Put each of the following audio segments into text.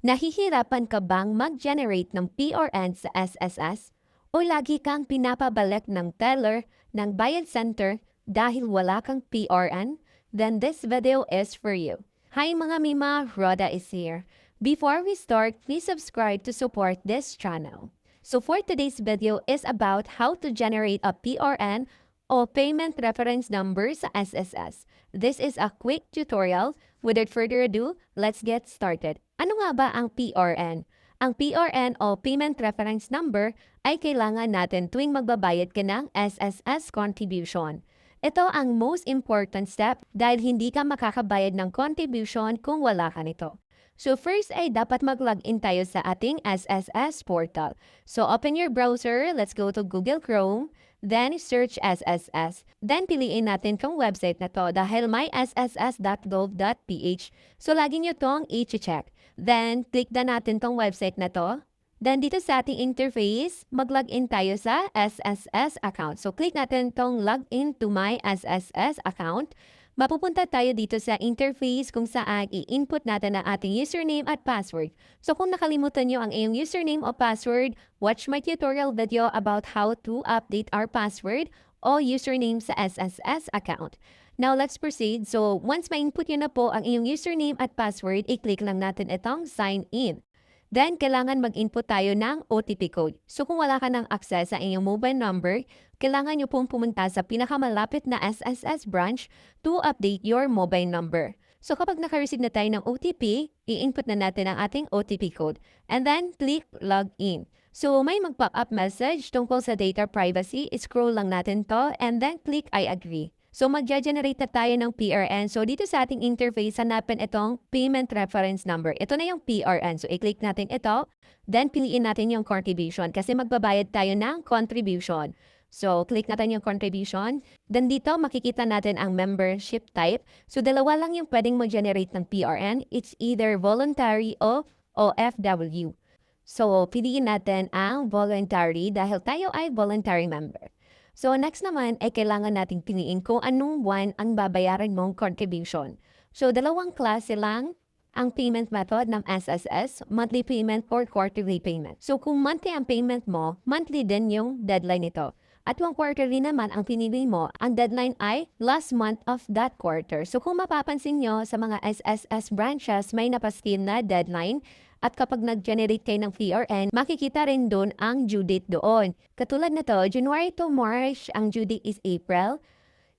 Nahihirapan ka bang mag-generate ng PRN sa SSS? O lagi kang pinapabalik ng teller ng bayad center dahil wala kang PRN? Then this video is for you. Hi mga Mima, Rhoda is here. Before we start, please subscribe to support this channel. So for today's video is about how to generate a PRN o Payment Reference Number sa SSS. This is a quick tutorial. Without further ado, let's get started. Ano nga ba ang PRN? Ang PRN o Payment Reference Number ay kailangan natin tuwing magbabayad ka ng SSS contribution. Ito ang most important step dahil hindi ka makakabayad ng contribution kung wala ka nito. So first ay dapat mag-login tayo sa ating SSS portal. So open your browser, let's go to Google Chrome, then search SSS. Then piliin natin tong website na to dahil may sss.gov.ph. So lagi nyo tong i-check. Then click na natin tong website na to. Then dito sa ating interface, mag-login tayo sa SSS account. So click natin tong login to my SSS account. Mapupunta tayo dito sa interface kung saan i-input natin ang ating username at password. So kung nakalimutan nyo ang iyong username o password, watch my tutorial video about how to update our password o username sa SSS account. Now let's proceed. So once ma-input nyo na po ang iyong username at password, i-click lang natin itong sign in. Then, kailangan mag-input tayo ng OTP code. So, kung wala ka ng access sa iyong mobile number, kailangan nyo pong pumunta sa pinakamalapit na SSS branch to update your mobile number. So, kapag naka-receive na tayo ng OTP, i-input na natin ang ating OTP code. And then, click Login. So, may mag-pop-up message tungkol sa data privacy. I-scroll lang natin to and then click I agree. So, mag-generate na tayo ng PRN. So, dito sa ating interface, hanapin itong Payment Reference Number. Ito na yung PRN. So, i-click natin ito. Then, piliin natin yung contribution kasi magbabayad tayo ng contribution. So, click natin yung contribution. Then, dito makikita natin ang membership type. So, dalawa lang yung pwedeng mag-generate ng PRN. It's either voluntary o OFW. So, piliin natin ang voluntary dahil tayo ay voluntary member. So, next naman ay kailangan nating piliin kung anong buwan ang babayaran mong contribution. So, dalawang klase lang ang payment method ng SSS, monthly payment or quarterly payment. So, kung monthly ang payment mo, monthly din yung deadline nito. At kung quarterly naman ang pinili mo, ang deadline ay last month of that quarter. So, kung mapapansin nyo sa mga SSS branches, may napaskin na deadline. At kapag nag-generate kayo ng PRN, makikita rin doon ang due date doon. Katulad na to, January to March, ang due date is April.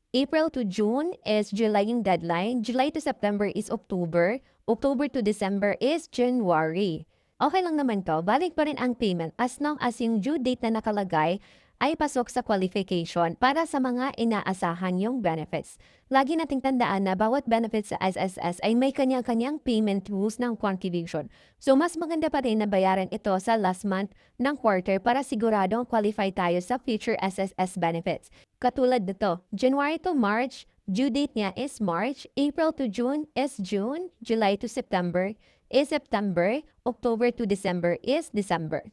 April to June is July yung deadline. July to September is October. October to December is January. Okay lang naman to, balik pa rin ang payment as long as yung due date na nakalagay ay pasok sa qualification para sa mga inaasahan yung benefits. Lagi nating tandaan na bawat benefits sa SSS ay may kanya-kanyang payment rules ng contribution. So, mas maganda pa rin na bayaran ito sa last month ng quarter para siguradong qualify tayo sa future SSS benefits. Katulad nito, January to March, due date niya is March, April to June is June, July to September is September, October to December is December.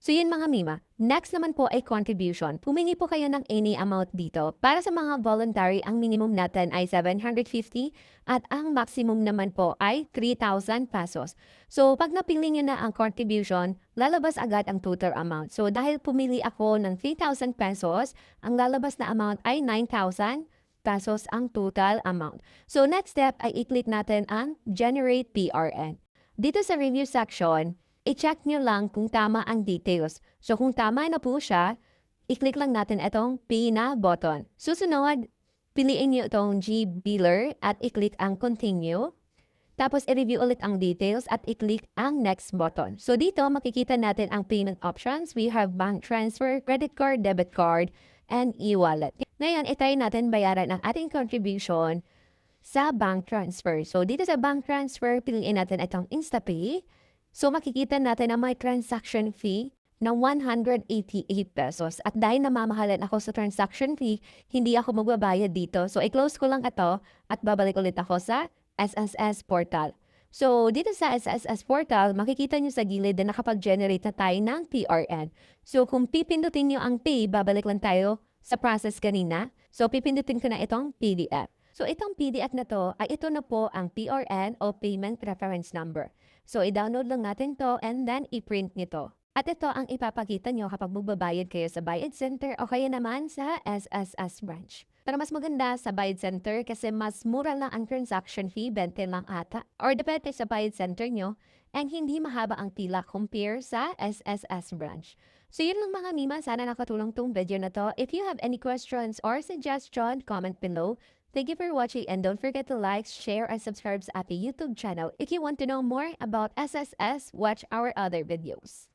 So yun mga Mima. Next naman po ay contribution. Pumingi po kayo ng any amount dito. Para sa mga voluntary, ang minimum natin ay 750 at ang maximum naman po ay 3,000 pesos. So pag napili nyo na ang contribution, lalabas agad ang total amount. So dahil pumili ako ng 3,000 pesos, ang lalabas na amount ay 9,000 pesos ang total amount. So next step ay i-click natin ang Generate PRN. Dito sa review section, i-check nyo lang kung tama ang details. So kung tama na po siya, i-click lang natin itong P na button. Susunod, piliin nyo itong G-Biller at i-click ang Continue. Tapos i-review ulit ang details at i-click ang Next button. So dito makikita natin ang payment options. We have bank transfer, credit card, debit card, and e-wallet. Ngayon, itry natin bayaran ang ating contribution sa bank transfer. So dito sa bank transfer, piliin natin itong InstaPay. So makikita natin na may transaction fee ng 188 pesos. At dahil namamahalan ako sa transaction fee, hindi ako magbabayad dito. So i-close ko lang ito at babalik ulit ako sa SSS portal. So dito sa SSS portal, makikita nyo sa gilid na nakapag-generate na tayo ng PRN. So kung pipindutin nyo ang pay, babalik lang tayo sa process kanina. So pipindutin ko na itong PDF. So itong PDF na to ay ito na po ang PRN o Payment Reference Number. So, i-download lang natin to and then i-print nito. At ito ang ipapakita nyo kapag magbabayad kayo sa Bayad Center o kaya naman sa SSS branch. Pero mas maganda sa Bayad Center kasi mas mura lang ang transaction fee, 20 lang ata. Or depende sa Bayad Center nyo and hindi mahaba ang pila compare sa SSS branch. So yun lang mga Mima, sana nakatulong tong video na to. If you have any questions or suggestion, comment below. Thank you for watching and don't forget to like, share, and subscribe sa ating YouTube channel. If you want to know more about SSS, watch our other videos.